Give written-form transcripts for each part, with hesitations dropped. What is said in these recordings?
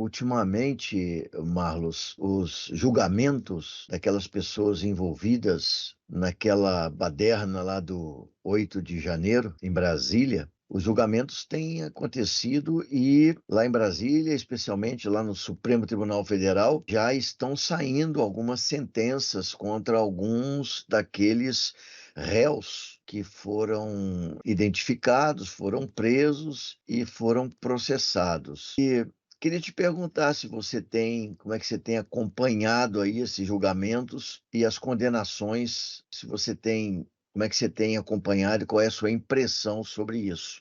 Ultimamente, Marlos, os julgamentos daquelas pessoas envolvidas naquela baderna lá do 8 de janeiro, em Brasília, os julgamentos têm acontecido e lá em Brasília, especialmente lá no Supremo Tribunal Federal, já estão saindo algumas sentenças contra alguns daqueles réus que foram identificados, foram presos e foram processados. Queria te perguntar se você tem, como é que você tem acompanhado aí esses julgamentos e as condenações, se você tem, como é que você tem acompanhado e qual é a sua impressão sobre isso?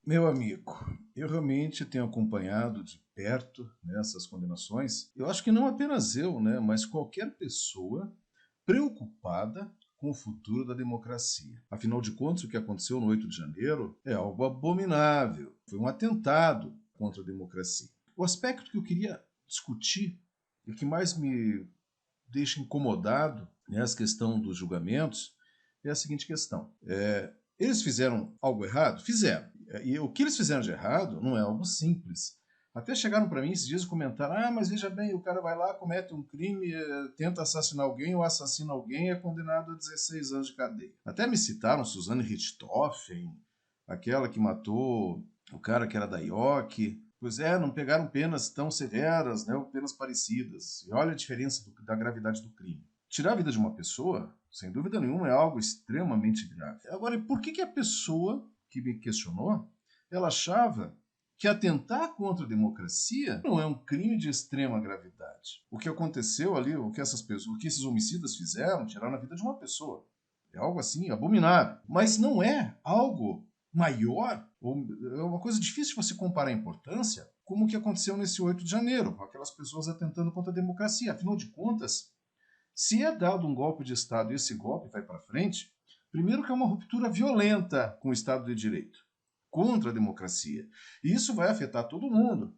Meu amigo, eu realmente tenho acompanhado de perto, né, essas condenações. Eu acho que não apenas eu, né, mas qualquer pessoa preocupada com o futuro da democracia. Afinal de contas, o que aconteceu no 8 de janeiro é algo abominável. Foi um atentado contra a democracia. O aspecto que eu queria discutir e que mais me deixa incomodado nessa questão dos julgamentos é a seguinte questão. Eles fizeram algo errado? Fizeram. E o que eles fizeram de errado não é algo simples. Até chegaram para mim esses dias e comentaram: mas veja bem, o cara vai lá, comete um crime, tenta assassinar alguém ou assassina alguém e é condenado a 16 anos de cadeia. Até me citaram Suzane Richthofen, aquela que matou o cara que era da IOC. Pois é, não pegaram penas tão severas, né, ou penas parecidas. E olha a diferença da gravidade do crime. Tirar a vida de uma pessoa, sem dúvida nenhuma, é algo extremamente grave. Agora, por que a pessoa que me questionou, ela achava que atentar contra a democracia não é um crime de extrema gravidade? O que aconteceu ali, o que essas pessoas, o que esses homicidas fizeram, tiraram a vida de uma pessoa. É algo assim, abominável. Mas não é algo maior, ou é uma coisa difícil de você comparar a importância, como o que aconteceu nesse 8 de janeiro, com aquelas pessoas atentando contra a democracia. Afinal de contas, se é dado um golpe de Estado e esse golpe vai para frente, primeiro que é uma ruptura violenta com o Estado de Direito, contra a democracia. E isso vai afetar todo mundo,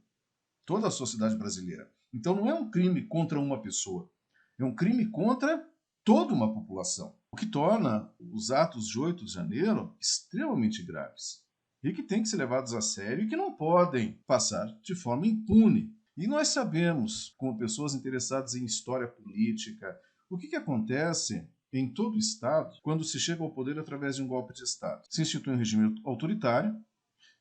toda a sociedade brasileira. Então não é um crime contra uma pessoa, é um crime contra toda uma população, o que torna os atos de 8 de janeiro extremamente graves e que têm que ser levados a sério e que não podem passar de forma impune. E nós sabemos, como pessoas interessadas em história política, o que acontece em todo o Estado quando se chega ao poder através de um golpe de Estado. Se institui um regime autoritário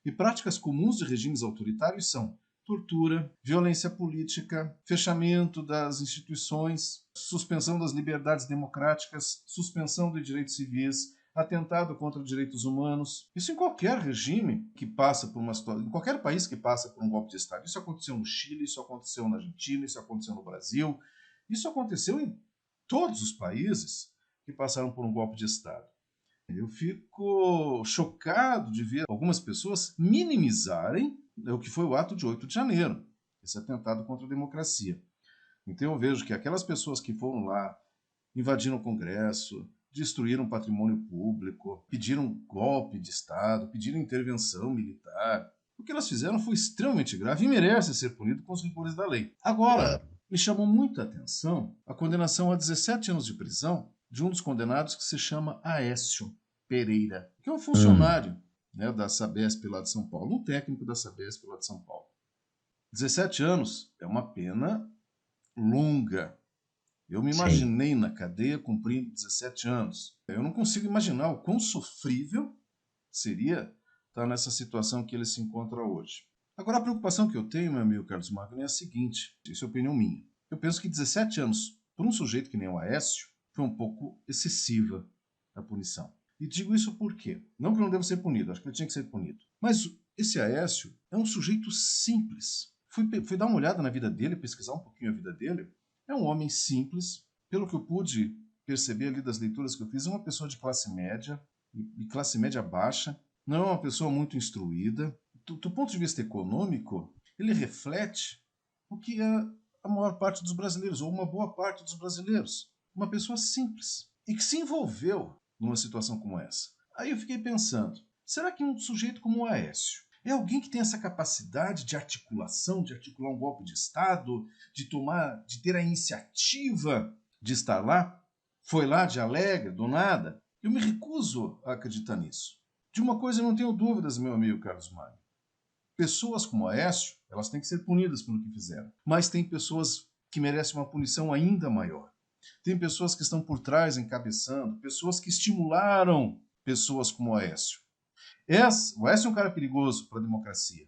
e práticas comuns de regimes autoritários são tortura, violência política, fechamento das instituições, suspensão das liberdades democráticas, suspensão de direitos civis, atentado contra os direitos humanos. Isso em qualquer regime que passa por uma situação, em qualquer país que passa por um golpe de Estado. Isso aconteceu no Chile, isso aconteceu na Argentina, isso aconteceu no Brasil, isso aconteceu em todos os países que passaram por um golpe de Estado. Eu fico chocado de ver algumas pessoas minimizarem o que foi o ato de 8 de janeiro, esse atentado contra a democracia. Então eu vejo que aquelas pessoas que foram lá, invadiram o Congresso, destruíram patrimônio público, pediram golpe de Estado, pediram intervenção militar, o que elas fizeram foi extremamente grave e merece ser punido com os rigores da lei. Agora, Claro. me chamou muita atenção a condenação a 17 anos de prisão de um dos condenados que se chama Aécio Pereira, que é um Hum, funcionário, né, da Sabesp lá de São Paulo, um técnico da Sabesp lá de São Paulo. 17 anos é uma pena longa. Eu me sim. imaginei na cadeia cumprindo 17 anos. Eu não consigo imaginar o quão sofrível seria estar nessa situação que ele se encontra hoje. Agora, a preocupação que eu tenho, meu amigo Carlos Magno, é a seguinte: isso é opinião minha. Eu penso que 17 anos, para um sujeito que nem o Aécio, foi um pouco excessiva a punição. E digo isso por quê? Não que não deva ser punido, acho que ele tinha que ser punido. Mas esse Aécio é um sujeito simples. Fui dar uma olhada na vida dele, pesquisar um pouquinho a vida dele. É um homem simples, pelo que eu pude perceber ali das leituras que eu fiz, é uma pessoa de classe média e classe média baixa, não é uma pessoa muito instruída. Do ponto de vista econômico, ele reflete o que é a maior parte dos brasileiros, ou uma boa parte dos brasileiros. Uma pessoa simples e que se envolveu numa situação como essa. Aí eu fiquei pensando, será que um sujeito como o Aécio é alguém que tem essa capacidade de articulação, de articular um golpe de Estado, de ter a iniciativa de estar lá? Foi lá de alegre, do nada? Eu me recuso a acreditar nisso. De uma coisa eu não tenho dúvidas, meu amigo Carlos Magno. Pessoas como Aécio, elas têm que ser punidas pelo que fizeram. Mas tem pessoas que merecem uma punição ainda maior. Tem pessoas que estão por trás encabeçando, pessoas que estimularam pessoas como Aécio. O Aécio é um cara perigoso para a democracia.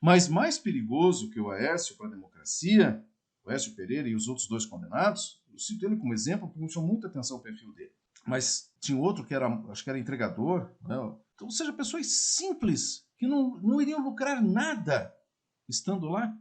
Mas mais perigoso que o Aécio para a democracia, o Aécio Pereira e os outros dois condenados, eu cito ele como exemplo porque me chamou muita atenção o perfil dele. Mas tinha outro que era, acho que era entregador, né? Então, ou seja, pessoas simples que não iriam lucrar nada estando lá,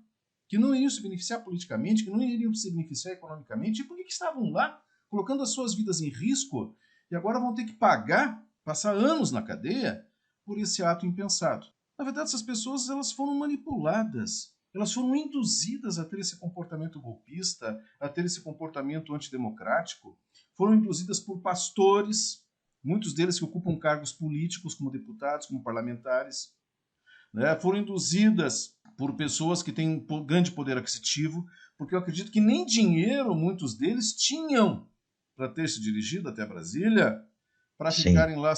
que não iriam se beneficiar politicamente, que não iriam se beneficiar economicamente, e por que estavam lá, colocando as suas vidas em risco, e agora vão ter que pagar, passar anos na cadeia, por esse ato impensado. Na verdade, essas pessoas elas foram manipuladas, elas foram induzidas a ter esse comportamento golpista, a ter esse comportamento antidemocrático, foram induzidas por pastores, muitos deles que ocupam cargos políticos como deputados, como parlamentares, né? Foram induzidas por pessoas que têm um grande poder aquisitivo, porque eu acredito que nem dinheiro muitos deles tinham para ter se dirigido até Brasília, para Sim. ficarem lá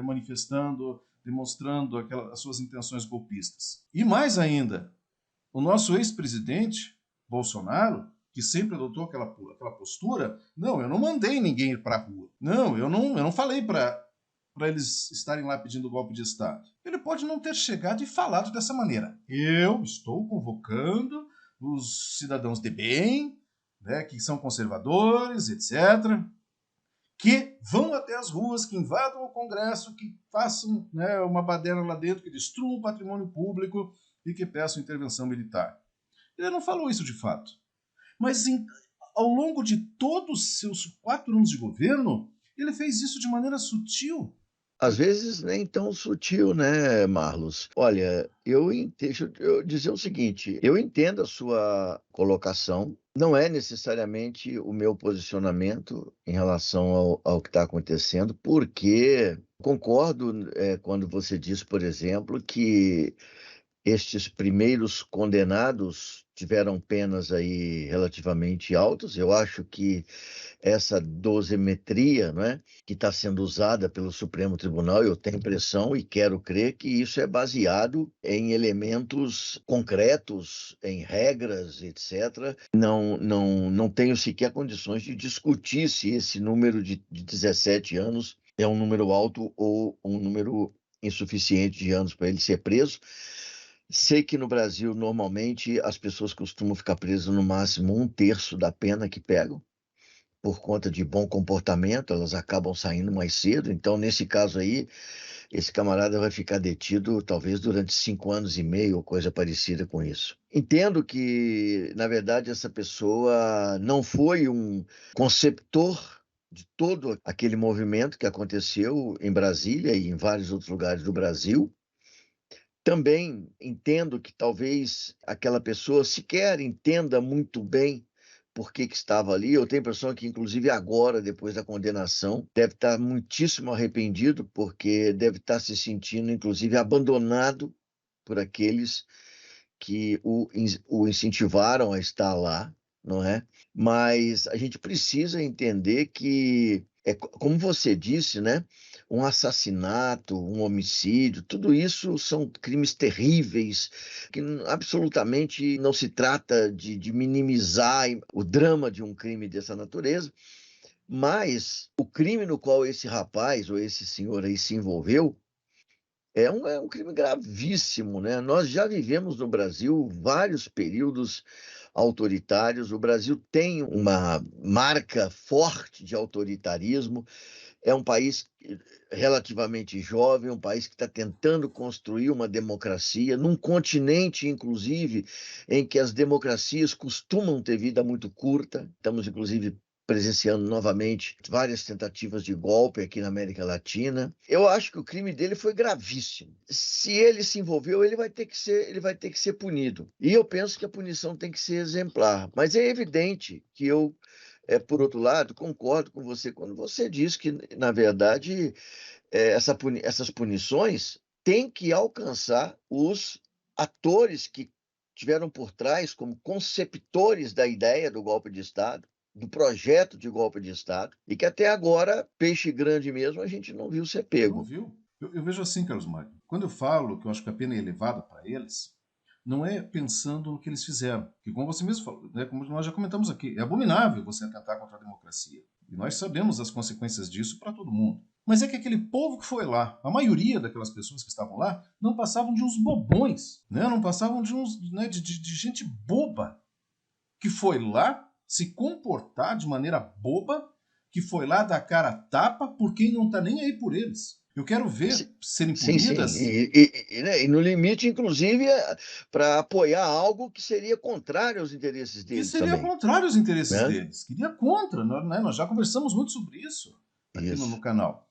manifestando, demonstrando as suas intenções golpistas. E mais ainda, o nosso ex-presidente Bolsonaro, que sempre adotou aquela postura, não, eu não mandei ninguém ir para a rua. Não, eu não falei para eles estarem lá pedindo golpe de Estado. Ele pode não ter chegado e falado dessa maneira. Eu estou convocando os cidadãos de bem, né, que são conservadores, etc., que vão até as ruas, que invadam o Congresso, que façam, né, uma baderna lá dentro, que destruam o patrimônio público e que peçam intervenção militar. Ele não falou isso de fato. Mas ao longo de todos os seus 4 anos de governo, ele fez isso de maneira sutil. Às vezes nem tão sutil, né, Marlos? Olha, deixa eu dizer o seguinte: eu entendo a sua colocação, não é necessariamente o meu posicionamento em relação ao que está acontecendo, porque concordo, quando você diz, por exemplo, que estes primeiros condenados tiveram penas aí relativamente altas. Eu acho que essa dosimetria, não é, que está sendo usada pelo Supremo Tribunal, eu tenho impressão e quero crer que isso é baseado em elementos concretos, em regras, etc. Não tenho sequer condições de discutir se esse número de 17 anos é um número alto ou um número insuficiente de anos para ele ser preso. Sei que no Brasil, normalmente, as pessoas costumam ficar presas no máximo um terço da pena que pegam. Por conta de bom comportamento, elas acabam saindo mais cedo. Então, nesse caso aí, esse camarada vai ficar detido talvez durante 5 anos e meio ou coisa parecida com isso. Entendo que, na verdade, essa pessoa não foi um conceptor de todo aquele movimento que aconteceu em Brasília e em vários outros lugares do Brasil. Também entendo que talvez aquela pessoa sequer entenda muito bem por que estava ali. Eu tenho a impressão que, inclusive agora, depois da condenação, deve estar muitíssimo arrependido, porque deve estar se sentindo, inclusive, abandonado por aqueles que o incentivaram a estar lá, não é? Mas a gente precisa entender que, como você disse, né? Um assassinato, um homicídio, tudo isso são crimes terríveis, que absolutamente não se trata de minimizar o drama de um crime dessa natureza, mas o crime no qual esse rapaz ou esse senhor aí se envolveu é um crime gravíssimo, né? Nós já vivemos no Brasil vários períodos autoritários. O Brasil tem uma marca forte de autoritarismo. É um país relativamente jovem, um país que está tentando construir uma democracia, num continente, inclusive, em que as democracias costumam ter vida muito curta. Estamos, inclusive, presenciando novamente várias tentativas de golpe aqui na América Latina. Eu acho que o crime dele foi gravíssimo. Se ele se envolveu, ele vai ter que ser punido. E eu penso que a punição tem que ser exemplar. Mas é evidente que por outro lado, concordo com você quando você diz que, na verdade, essas punições têm que alcançar os atores que tiveram por trás como conceptores da ideia do golpe de Estado. do projeto de golpe de Estado e que até agora, peixe grande mesmo, a gente não viu ser Não pego. viu? Eu vejo assim, Carlos Magno. Quando eu falo que eu acho que a pena é elevada para eles, não é pensando no que eles fizeram. Que, como você mesmo falou, né, como nós já comentamos aqui, é abominável você atentar contra a democracia. E nós sabemos as consequências disso para todo mundo. Mas é que aquele povo que foi lá, a maioria daquelas pessoas que estavam lá, não passavam de uns bobões, né? Não passavam de uns de gente boba que foi lá se comportar de maneira boba, que foi lá dar cara a tapa por quem não está nem aí por eles. Eu quero ver serem Sim, sim. punidas. Né, e no limite, inclusive, para apoiar algo que seria contrário aos interesses Que deles seria também. contrário aos interesses Né? deles. Queria contra, né? Nós já conversamos muito sobre isso aqui no Isso. canal.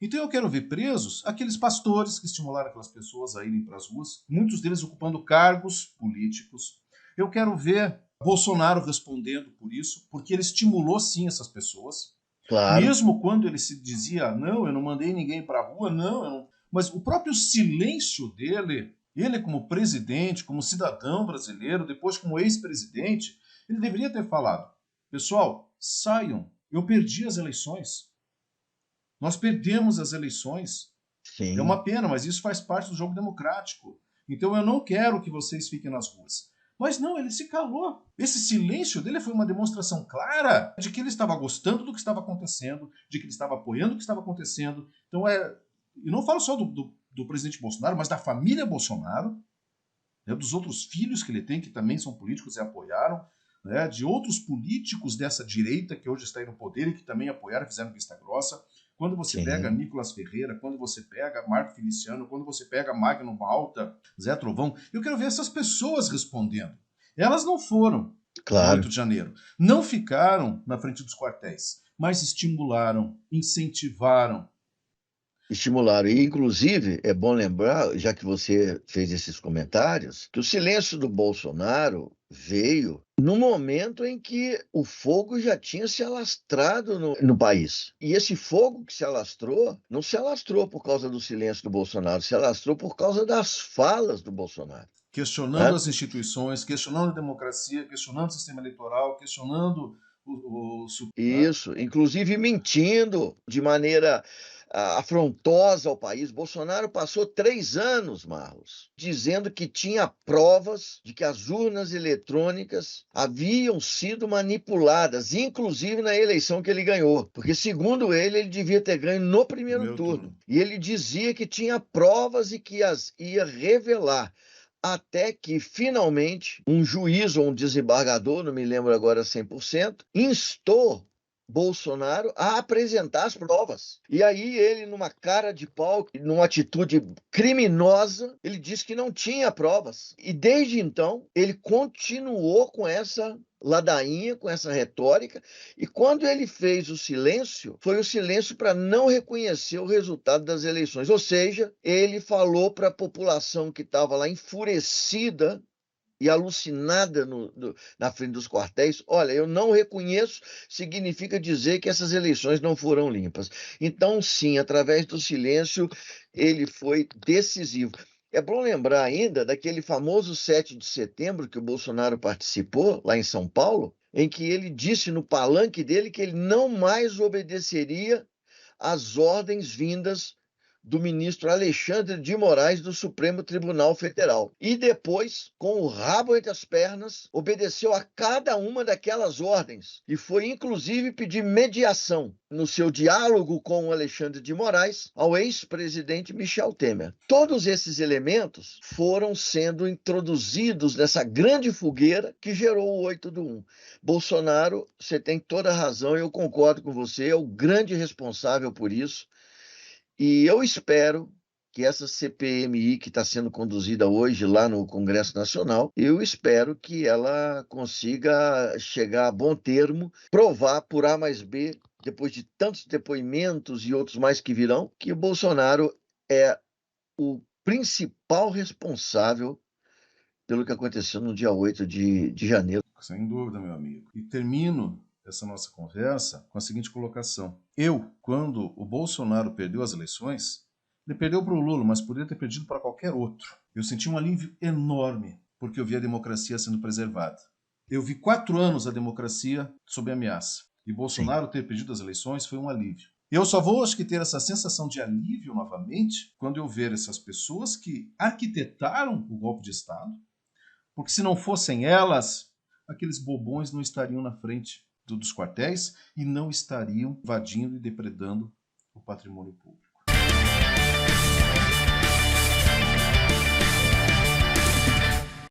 Então eu quero ver presos aqueles pastores que estimularam aquelas pessoas a irem para as ruas, muitos deles ocupando cargos políticos. Eu quero ver Bolsonaro respondendo por isso, porque ele estimulou sim essas pessoas, Claro. mesmo quando ele se dizia, não, eu não mandei ninguém para a rua, não, eu não. Mas o próprio silêncio dele, ele como presidente, como cidadão brasileiro, depois como ex-presidente, ele deveria ter falado, pessoal, saiam, eu perdi as eleições. Nós perdemos as eleições. É Sim. uma pena, mas isso faz parte do jogo democrático. Então eu não quero que vocês fiquem nas ruas. Mas não, ele se calou. Esse silêncio dele foi uma demonstração clara de que ele estava gostando do que estava acontecendo, de que ele estava apoiando o que estava acontecendo. Então é. E não falo só do presidente Bolsonaro, mas da família Bolsonaro, né, dos outros filhos que ele tem, que também são políticos e apoiaram, né, de outros políticos dessa direita que hoje está aí no poder e que também apoiaram, fizeram vista grossa. Quando você pega Sim. Nicolas Ferreira, quando você pega Marco Feliciano, quando você pega Magno Malta, Zé Trovão, eu quero ver essas pessoas respondendo. Elas não foram no Claro. 8 de janeiro, não ficaram na frente dos quartéis, mas estimularam, incentivaram. Estimularam. E, inclusive, é bom lembrar, já que você fez esses comentários, que o silêncio do Bolsonaro veio no momento em que o fogo já tinha se alastrado no país. E esse fogo que se alastrou, não se alastrou por causa do silêncio do Bolsonaro, se alastrou por causa das falas do Bolsonaro. Questionando Né? as instituições, questionando a democracia, questionando o sistema eleitoral, questionando né? Isso, inclusive mentindo de maneira afrontosa ao país. Bolsonaro passou 3 anos, Marlos, dizendo que tinha provas de que as urnas eletrônicas haviam sido manipuladas, inclusive na eleição que ele ganhou. Porque, segundo ele devia ter ganho no primeiro Primeiro turno. turno. E ele dizia que tinha provas e que as ia revelar. Até que, finalmente, um juiz ou um desembargador, não me lembro agora 100%, instou Bolsonaro a apresentar as provas. E aí ele, numa cara de pau, numa atitude criminosa, ele disse que não tinha provas. E desde então, ele continuou com essa ladainha, com essa retórica, e quando ele fez o silêncio, foi o silêncio para não reconhecer o resultado das eleições. Ou seja, ele falou para a população que estava lá enfurecida e alucinada na frente dos quartéis, olha, eu não reconheço, significa dizer que essas eleições não foram limpas. Então, sim, através do silêncio, ele foi decisivo. É bom lembrar ainda daquele famoso 7 de setembro que o Bolsonaro participou, lá em São Paulo, em que ele disse no palanque dele que ele não mais obedeceria às ordens vindas do ministro Alexandre de Moraes do Supremo Tribunal Federal. E depois, com o rabo entre as pernas, obedeceu a cada uma daquelas ordens e foi inclusive pedir mediação no seu diálogo com o Alexandre de Moraes ao ex-presidente Michel Temer. Todos esses elementos foram sendo introduzidos nessa grande fogueira que gerou o 8 do 1. Bolsonaro, você tem toda a razão, eu concordo com você, é o grande responsável por isso. E eu espero que essa CPMI que está sendo conduzida hoje lá no Congresso Nacional, eu espero que ela consiga chegar a bom termo, provar por A mais B, depois de tantos depoimentos e outros mais que virão, que o Bolsonaro é o principal responsável pelo que aconteceu no dia 8 de janeiro. Sem dúvida, meu amigo. E termino essa nossa conversa com a seguinte colocação. Eu, quando o Bolsonaro perdeu as eleições, ele perdeu para o Lula, mas poderia ter perdido para qualquer outro. Eu senti um alívio enorme, porque eu vi a democracia sendo preservada. Eu vi 4 anos a democracia sob ameaça. E Sim. Bolsonaro ter perdido as eleições foi um alívio. Eu só vou, acho que, ter essa sensação de alívio novamente quando eu ver essas pessoas que arquitetaram o golpe de Estado, porque se não fossem elas, aqueles bobões não estariam na frente dos quartéis e não estariam invadindo e depredando o patrimônio público.